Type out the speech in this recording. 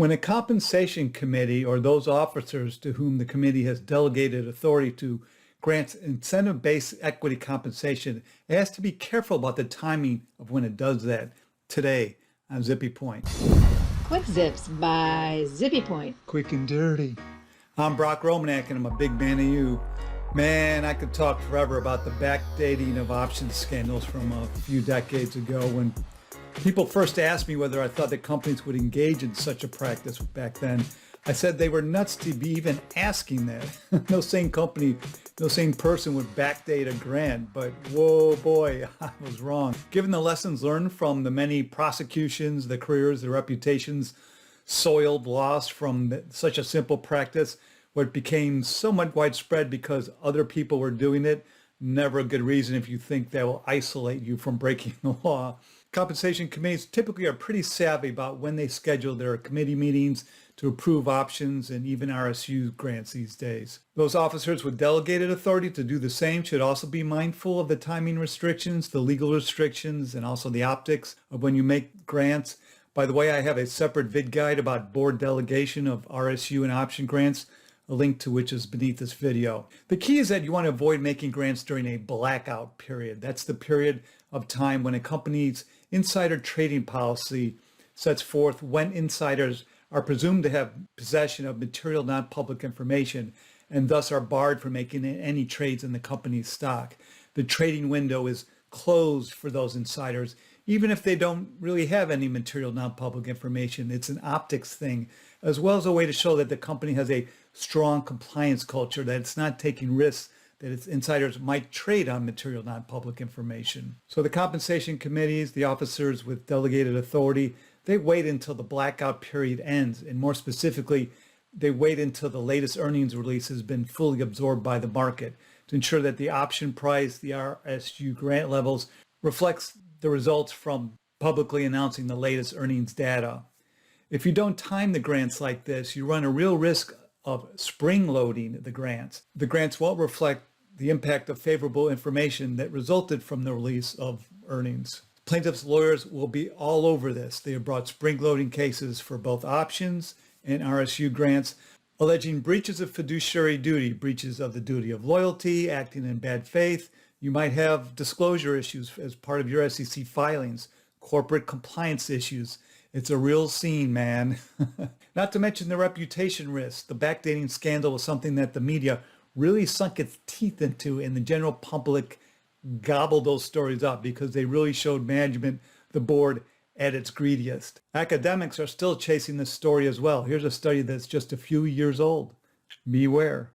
When a compensation committee or those officers to whom the committee has delegated authority to grants incentive-based equity compensation, it has to be careful about the timing of when it does that. Today on Zippy Point. Quick Zips by Zippy Point. Quick and dirty. I'm Brock Romanek and I'm a big fan of you. Man, I could talk forever about the backdating of options scandals from a few decades ago when people first asked me whether I thought that companies would engage in such a practice back then. I said they were nuts to be even asking that. No sane company, no sane person would backdate a grant, but whoa boy, I was wrong. Given the lessons learned from the many prosecutions, the careers, the reputations soiled, lost from such a simple practice, what became somewhat widespread because other people were doing it, never a good reason if you think that will isolate you from breaking the law. Compensation committees typically are pretty savvy about when they schedule their committee meetings to approve options and even RSU grants these days. Those officers with delegated authority to do the same should also be mindful of the timing restrictions, the legal restrictions, and also the optics of when you make grants. By the way, I have a separate Vid-Guide about board delegation of RSU and option grants, a link to which is beneath this video. The key is that you want to avoid making grants during a blackout period. That's the period of time when a company's insider trading policy sets forth when insiders are presumed to have possession of material non-public information and thus are barred from making any trades in the company's stock. The trading window is closed for those insiders, even if they don't really have any material non-public information. It's an optics thing, as well as a way to show that the company has a strong compliance culture, that it's not taking risks that its insiders might trade on material non-public information. So the compensation committees, the officers with delegated authority, they wait until the blackout period ends, and more specifically, they wait until the latest earnings release has been fully absorbed by the market to ensure that the option price, the RSU grant levels, reflects the results from publicly announcing the latest earnings data. If you don't time the grants like this, you run a real risk of spring loading the grants. The grants won't reflect the impact of favorable information that resulted from the release of earnings. Plaintiffs' lawyers will be all over this. They have brought spring loading cases for both options and RSU grants, alleging breaches of fiduciary duty, breaches of the duty of loyalty, acting in bad faith. You might have disclosure issues as part of your SEC filings, corporate compliance issues. It's a real scene, man. Not to mention the reputation risk. The backdating scandal was something that the media really sunk its teeth into, and the general public gobbled those stories up because they really showed management, the board, at its greediest. Academics are still chasing this story as well. Here's a study that's just a few years old. Beware.